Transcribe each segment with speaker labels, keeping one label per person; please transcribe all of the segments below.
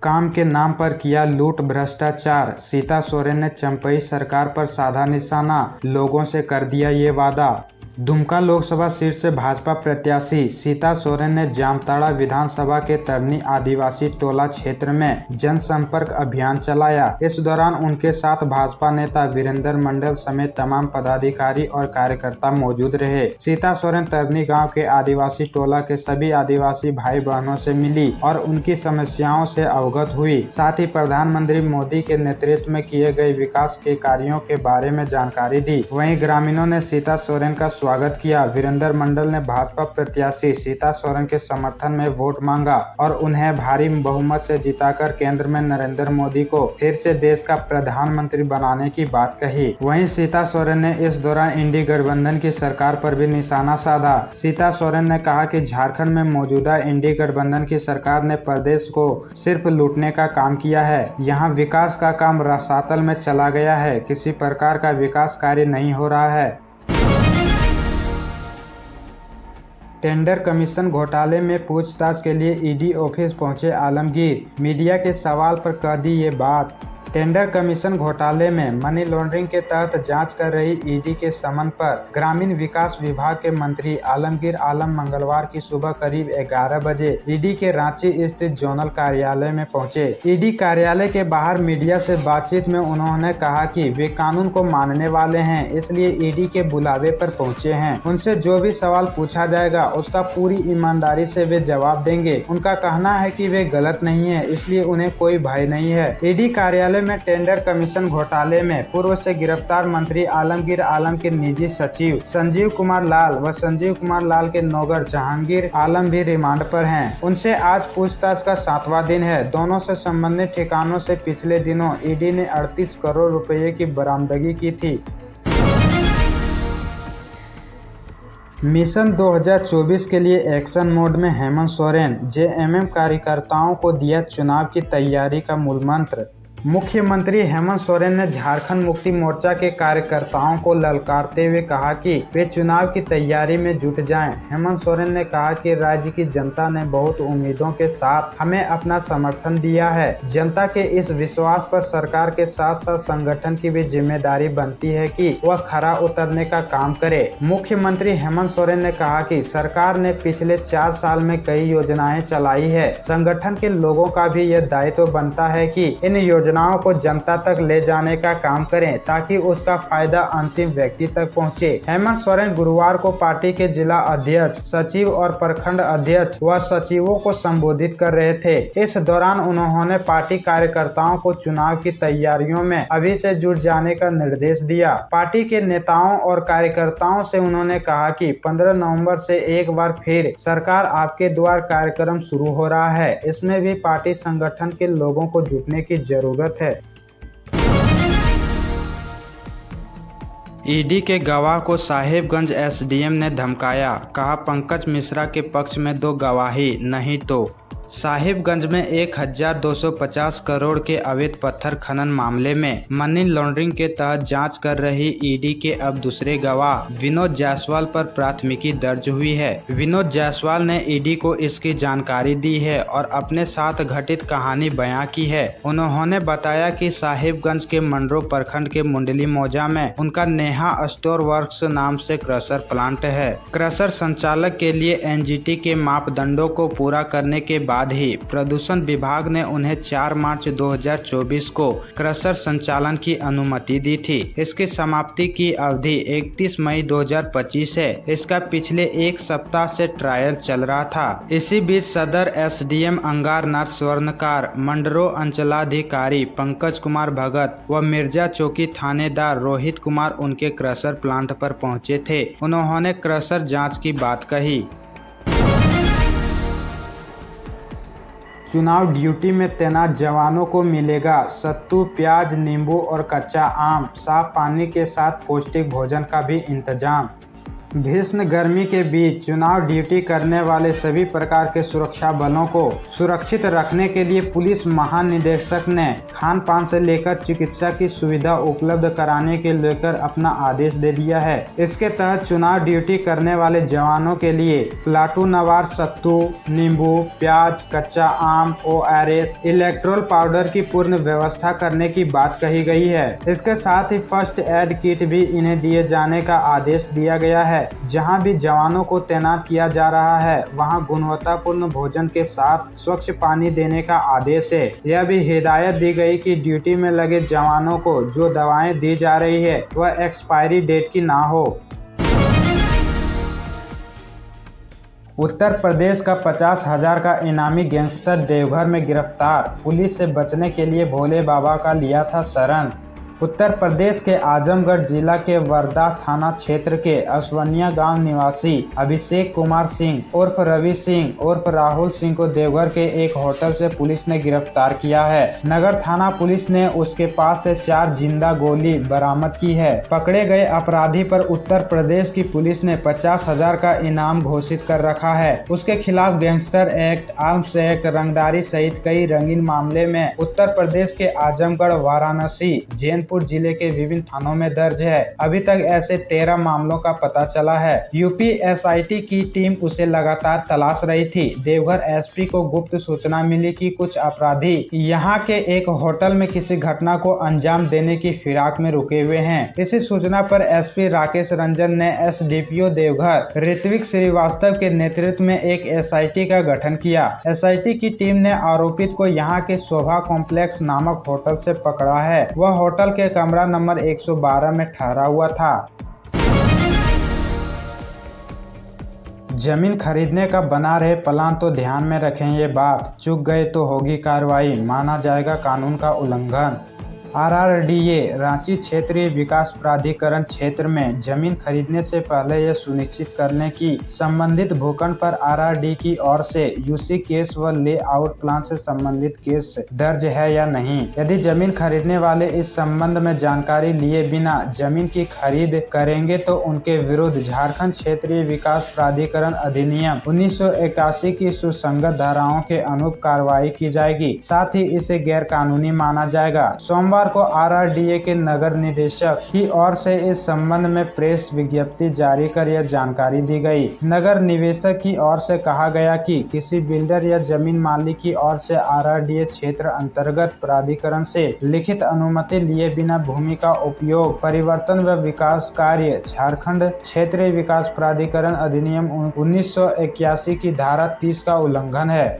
Speaker 1: काम के नाम पर किया लूट भ्रष्टाचार, सीता सोरेन ने चंपई सरकार पर साधा निशाना, लोगों से कर दिया ये वादा। दुमका लोकसभा सीट से भाजपा प्रत्याशी सीता सोरेन ने जामताड़ा विधानसभा के तरनी आदिवासी टोला क्षेत्र में जनसंपर्क अभियान चलाया। इस दौरान उनके साथ भाजपा नेता वीरेंद्र मंडल समेत तमाम पदाधिकारी और कार्यकर्ता मौजूद रहे। सीता सोरेन तरनी गांव के आदिवासी टोला के सभी आदिवासी भाई बहनों से मिली और उनकी समस्याओं से अवगत हुई। साथ ही प्रधानमंत्री मोदी के नेतृत्व में किए गए विकास के कार्यों के बारे में जानकारी दी। वहीं ग्रामीणों ने सीता सोरेन का स्वागत किया। वीरेंद्र मंडल ने भाजपा प्रत्याशी सीता सोरेन के समर्थन में वोट मांगा और उन्हें भारी बहुमत से जिताकर केंद्र में नरेंद्र मोदी को फिर से देश का प्रधानमंत्री बनाने की बात कही। वहीं सीता सोरेन ने इस दौरान इंडी गठबंधन की सरकार पर भी निशाना साधा। सीता सोरेन ने कहा कि झारखंड में मौजूदा इंडी गठबंधन की सरकार ने प्रदेश को सिर्फ लूटने का काम किया है। यहाँ विकास का काम रसातल में चला गया है, किसी प्रकार का विकास कार्य नहीं हो रहा है। टेंडर कमीशन घोटाले में पूछताछ के लिए ईडी ऑफिस पहुंचे आलमगीर। मीडिया के सवाल पर कह दी ये बात। टेंडर कमीशन घोटाले में मनी लॉन्ड्रिंग के तहत जांच कर रही ईडी के समन पर ग्रामीण विकास विभाग के मंत्री आलमगीर आलम मंगलवार की सुबह करीब 11 बजे ईडी के रांची स्थित जोनल कार्यालय में पहुंचे। ईडी कार्यालय के बाहर मीडिया से बातचीत में उन्होंने कहा कि वे कानून को मानने वाले हैं, इसलिए ईडी के बुलावे पर पहुंचे हैं। उनसे जो भी सवाल पूछा जाएगा उसका पूरी ईमानदारी से वे जवाब देंगे। उनका कहना है कि वे गलत नहीं है, इसलिए उन्हें कोई भय नहीं है। ईडी कार्यालय में टेंडर कमीशन घोटाले में पूर्व से गिरफ्तार मंत्री आलमगीर आलम के निजी सचिव संजीव कुमार लाल व संजीव कुमार लाल के नौकर जहांगीर आलम भी रिमांड पर हैं। उनसे आज पूछताछ का 7वां दिन है। दोनों से संबंधित ठिकानों से पिछले दिनों ईडी ने 38 करोड़ रुपए की बरामदगी की थी। मिशन 2024 के लिए एक्शन मोड में हेमंत सोरेन, जेएमएम कार्यकर्ताओं को दिया चुनाव की तैयारी का मूल मंत्र। मुख्यमंत्री हेमंत सोरेन ने झारखंड मुक्ति मोर्चा के कार्यकर्ताओं को ललकारते हुए कहा कि वे चुनाव की तैयारी में जुट जाएं। हेमंत सोरेन ने कहा कि राज्य की जनता ने बहुत उम्मीदों के साथ हमें अपना समर्थन दिया है। जनता के इस विश्वास पर सरकार के साथ साथ संगठन की भी जिम्मेदारी बनती है कि वह खरा उतरने का काम करे। मुख्यमंत्री हेमंत सोरेन ने कहा कि सरकार ने पिछले 4 साल में कई योजनाएं चलाई है। संगठन के लोगों का भी यह दायित्व बनता है कि इन योजनाओं को जनता तक ले जाने का काम करें ताकि उसका फायदा अंतिम व्यक्ति तक पहुंचे। हेमंत सोरेन गुरुवार को पार्टी के जिला अध्यक्ष, सचिव और प्रखंड अध्यक्ष व सचिवों को संबोधित कर रहे थे। इस दौरान उन्होंने पार्टी कार्यकर्ताओं को चुनाव की तैयारियों में अभी से जुट जाने का निर्देश दिया। पार्टी के नेताओं और कार्यकर्ताओं से उन्होंने कहा कि 15 नवंबर से एक बार फिर सरकार आपके द्वार कार्यक्रम शुरू हो रहा है। इसमें भी पार्टी संगठन के लोगों को जुटने की जरूरत है। ईडी के गवाह को साहिबगंज एसडीएम ने धमकाया, कहा पंकज मिश्रा के पक्ष में दो गवाही, नहीं तो। साहिबगंज में 1250 करोड़ के अवैध पत्थर खनन मामले में मनी लॉन्ड्रिंग के तहत जांच कर रही ईडी के अब दूसरे गवाह विनोद जायसवाल पर प्राथमिकी दर्ज हुई है। विनोद जायसवाल ने ईडी को इसकी जानकारी दी है और अपने साथ घटित कहानी बयां की है। उन्होंने बताया कि साहिबगंज के मंडरो प्रखंड के मुंडली मौजा में उनका नेहा स्टोर वर्क्स नाम से क्रशर प्लांट है। क्रशर संचालक के लिए एनजीटी के मापदंडों को पूरा करने के बाद ही प्रदूषण विभाग ने उन्हें 4 मार्च 2024 को क्रशर संचालन की अनुमति दी थी। इसकी समाप्ति की अवधि 31 मई 2025 है। इसका पिछले 1 सप्ताह से ट्रायल चल रहा था। इसी बीच सदर एसडीएम अंगारनाथ स्वर्णकार, मंडरो अंचलाधिकारी पंकज कुमार भगत व मिर्जा चौकी थानेदार रोहित कुमार उनके क्रशर प्लांट पर पहुंचे थे। उन्होंने क्रशर जांच की बात कही। चुनाव ड्यूटी में तैनात जवानों को मिलेगा सत्तू, प्याज, नींबू और कच्चा आम। साफ पानी के साथ पौष्टिक भोजन का भी इंतजाम। भीषण गर्मी के बीच चुनाव ड्यूटी करने वाले सभी प्रकार के सुरक्षा बलों को सुरक्षित रखने के लिए पुलिस महानिदेशक ने खान पान से लेकर चिकित्सा की सुविधा उपलब्ध कराने के लेकर अपना आदेश दे दिया है। इसके तहत चुनाव ड्यूटी करने वाले जवानों के लिए प्लाटूनवार सत्तू, नींबू, प्याज, कच्चा आम, ORS, इलेक्ट्रोल पाउडर की पूर्ण व्यवस्था करने की बात कही गई है। इसके साथ ही फर्स्ट एड किट भी इन्हें दिए जाने का आदेश दिया गया है। जहां भी जवानों को तैनात किया जा रहा है वहां गुणवत्तापूर्ण भोजन के साथ स्वच्छ पानी देने का आदेश है। यह भी हिदायत दी गई कि ड्यूटी में लगे जवानों को जो दवाएं दी जा रही है वह एक्सपायरी डेट की ना हो। उत्तर प्रदेश का 50,000 का इनामी गैंगस्टर देवघर में गिरफ्तार, पुलिस से बचने के लिए भोले बाबा का लिया था शरण। उत्तर प्रदेश के आजमगढ़ जिला के वर्धा थाना क्षेत्र के असवनिया गांव निवासी अभिषेक कुमार सिंह उर्फ रवि सिंह उर्फ राहुल सिंह को देवघर के एक होटल से पुलिस ने गिरफ्तार किया है। नगर थाना पुलिस ने उसके पास से 4 जिंदा गोली बरामद की है। पकड़े गए अपराधी पर उत्तर प्रदेश की पुलिस ने 50,000 का इनाम घोषित कर रखा है। उसके खिलाफ गैंगस्टर एक्ट, आर्म्स एक्ट, रंगदारी सहित कई रंगीन मामले में उत्तर प्रदेश के आजमगढ़, वाराणसी, जैनपुर जिले के विभिन्न थानों में दर्ज है। अभी तक ऐसे 13 मामलों का पता चला है। यूपी SIT की टीम उसे लगातार तलाश रही थी। देवघर SP को गुप्त सूचना मिली कि कुछ अपराधी यहां के एक होटल में किसी घटना को अंजाम देने की फिराक में रुके हुए हैं। इसी सूचना पर SP राकेश रंजन ने SDPO देवघर ऋत्विक श्रीवास्तव के नेतृत्व में एक SIT का गठन किया। SIT की टीम ने आरोपित को यहां के शोभा कॉम्प्लेक्स नामक होटल से पकड़ा है। वह होटल के कमरा नंबर 112 में ठहरा हुआ था। जमीन खरीदने का बना रहे प्लान तो ध्यान में रखें ये बात, चूक गए तो होगी कार्रवाई, माना जाएगा कानून का उल्लंघन। RRDA रांची क्षेत्रीय विकास प्राधिकरण क्षेत्र में जमीन खरीदने से पहले यह सुनिश्चित करने की संबंधित भूखंड पर RRD की ओर से UC केस व लेआउट प्लान से संबंधित केस दर्ज है या नहीं। यदि जमीन खरीदने वाले इस संबंध में जानकारी लिए बिना जमीन की खरीद करेंगे तो उनके विरुद्ध झारखंड क्षेत्रीय विकास प्राधिकरण अधिनियम 1981 की सुसंगत धाराओं के अनुरूप कार्रवाई की जाएगी। साथ ही इसे गैर कानूनी माना जाएगा। सोमवार को RRDA के नगर निदेशक की ओर से इस संबंध में प्रेस विज्ञप्ति जारी कर यह जानकारी दी गई। नगर निवेशक की ओर से कहा गया कि किसी बिल्डर या जमीन मालिक की ओर से RRDA क्षेत्र अंतर्गत प्राधिकरण से लिखित अनुमति लिए बिना भूमि का उपयोग, परिवर्तन व विकास कार्य झारखंड क्षेत्रीय विकास प्राधिकरण अधिनियम 1981 की धारा 30 का उल्लंघन है।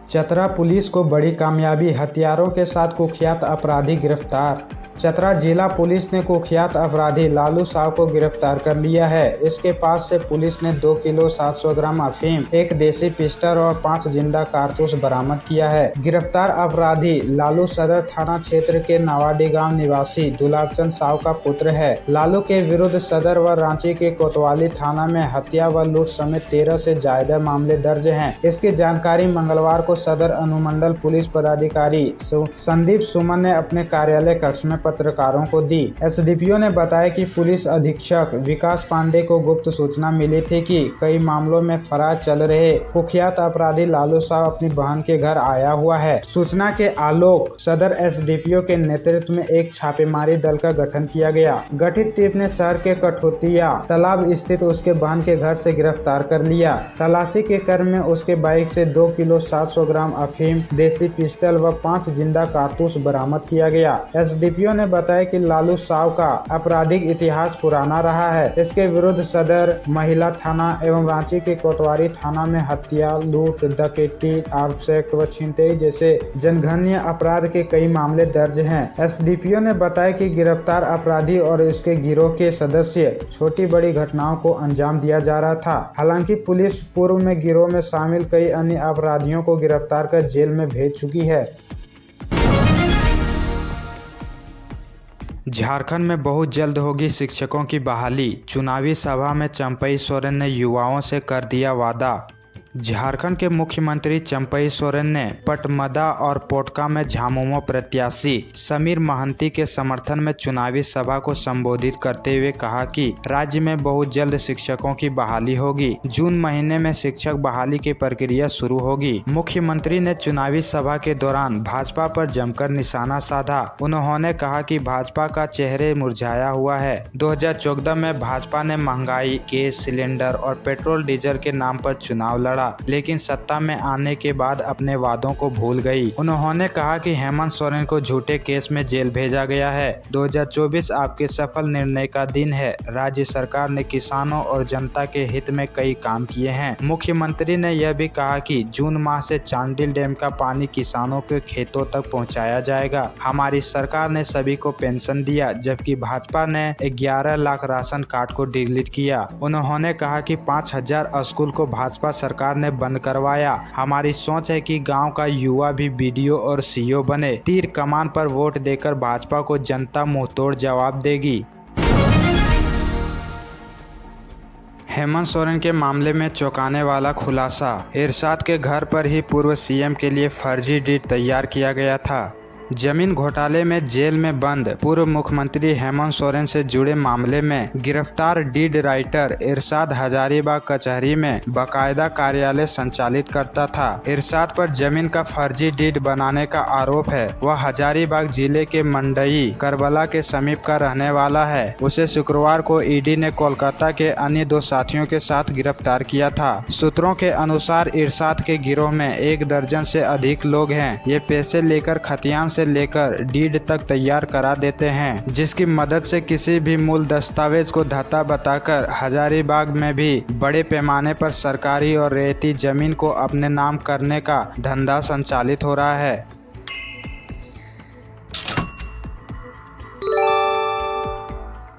Speaker 1: चतरा पुलिस को बड़ी कामयाबी, हथियारों के साथ कुख्यात अपराधी गिरफ्तार। चतरा जिला पुलिस ने कुख्यात अपराधी लालू साहब को गिरफ्तार कर लिया है। इसके पास से पुलिस ने 2 किलो 700 ग्राम अफीम, 1 देसी पिस्टल और 5 जिंदा कारतूस बरामद किया है। गिरफ्तार अपराधी लालू सदर थाना क्षेत्र के नवाडी गांव निवासी दुलाचंद साहब का पुत्र है। लालू के विरुद्ध सदर व रांची के कोतवाली थाना में हत्या व लूट समेत 13 से ज्यादा मामले दर्ज हैं। इसकी जानकारी मंगलवार को सदर अनुमंडल पुलिस पदाधिकारी संदीप सुमन ने अपने कार्यालय कक्ष में पत्रकारों को दी। SDPO ने बताया कि पुलिस अधीक्षक विकास पांडे को गुप्त सूचना मिली थी कि कई मामलों में फरार चल रहे कुख्यात अपराधी लालू साहब अपनी बहन के घर आया हुआ है। सूचना के आलोक सदर SDPO के नेतृत्व में एक छापेमारी दल का गठन किया गया। गठित टीम ने शहर के कठोतिया तालाब स्थित उसके बहन के घर से गिरफ्तार कर लिया। तलाशी के क्रम में उसके बाइक से 2 किलो 700 ग्राम अफीम, देसी पिस्टल व 5 जिंदा कारतूस बरामद किया गया। SDPO ने बताया कि लालू साहब का आपराधिक इतिहास पुराना रहा है। इसके विरुद्ध सदर महिला थाना एवं रांची के कोतवाली थाना में हत्या, लूट, डकैती, आर्म्स एक्ट व छिनतई जैसे जनघन्य अपराध के कई मामले दर्ज हैं। SDPO ने बताया कि गिरफ्तार अपराधी और इसके गिरोह के सदस्य छोटी बड़ी घटनाओं को अंजाम दिया जा रहा था। हालांकि पुलिस पूर्व में गिरोह में शामिल कई अन्य अपराधियों को गिरफ्तार कर जेल में भेज चुकी है। झारखंड में बहुत जल्द होगी शिक्षकों की बहाली, चुनावी सभा में चंपई सोरेन ने युवाओं से कर दिया वादा। झारखंड के मुख्यमंत्री चंपई सोरेन ने पटमदा और पोटका में झामुमो प्रत्याशी समीर महंती के समर्थन में चुनावी सभा को संबोधित करते हुए कहा कि राज्य में बहुत जल्द शिक्षकों की बहाली होगी। जून महीने में शिक्षक बहाली की प्रक्रिया शुरू होगी। मुख्यमंत्री ने चुनावी सभा के दौरान भाजपा पर जमकर निशाना साधा। उन्होंने कहा कि भाजपा का चेहरे मुरझाया हुआ है। 2014 में भाजपा ने महंगाई, गैस सिलेंडर और पेट्रोल डीजल के नाम पर चुनाव लड़ा, लेकिन सत्ता में आने के बाद अपने वादों को भूल गई। उन्होंने कहा कि हेमंत सोरेन को झूठे केस में जेल भेजा गया है। 2024 आपके सफल निर्णय का दिन है। राज्य सरकार ने किसानों और जनता के हित में कई काम किए हैं। मुख्यमंत्री ने यह भी कहा कि जून माह से चांडिल डैम का पानी किसानों के खेतों तक पहुंचाया जाएगा। हमारी सरकार ने सभी को पेंशन दिया, जबकि भाजपा ने 11 लाख राशन कार्ड को डिलीट किया। उन्होंने कहा कि 5000 स्कूल को भाजपा सरकार ने बंद करवाया। हमारी सोच है कि गांव का युवा भी बीडीओ और सीओ बने। तीर कमान पर वोट देकर भाजपा को जनता मुंहतोड़ जवाब देगी। हेमंत सोरेन के मामले में चौंकाने वाला खुलासा। इरशाद के घर पर ही पूर्व सीएम के लिए फर्जी डीड तैयार किया गया था। जमीन घोटाले में जेल में बंद पूर्व मुख्यमंत्री हेमंत सोरेन से जुड़े मामले में गिरफ्तार डीड राइटर इरशाद हजारीबाग कचहरी में बाकायदा कार्यालय संचालित करता था। इरशाद पर जमीन का फर्जी डीड बनाने का आरोप है। वह हजारीबाग जिले के मंडई करबला के समीप का रहने वाला है। उसे शुक्रवार को ईडी ने कोलकाता के अन्य 2 साथियों के साथ गिरफ्तार किया था। सूत्रों के अनुसार इरशाद के गिरोह में 1 दर्जन से अधिक लोग हैं। ये पैसे लेकर खतियान से लेकर डीड तक तैयार करा देते हैं, जिसकी मदद से किसी भी मूल दस्तावेज को धता बताकर हजारीबाग में भी बड़े पैमाने पर सरकारी और रेती जमीन को अपने नाम करने का धंधा संचालित हो रहा है।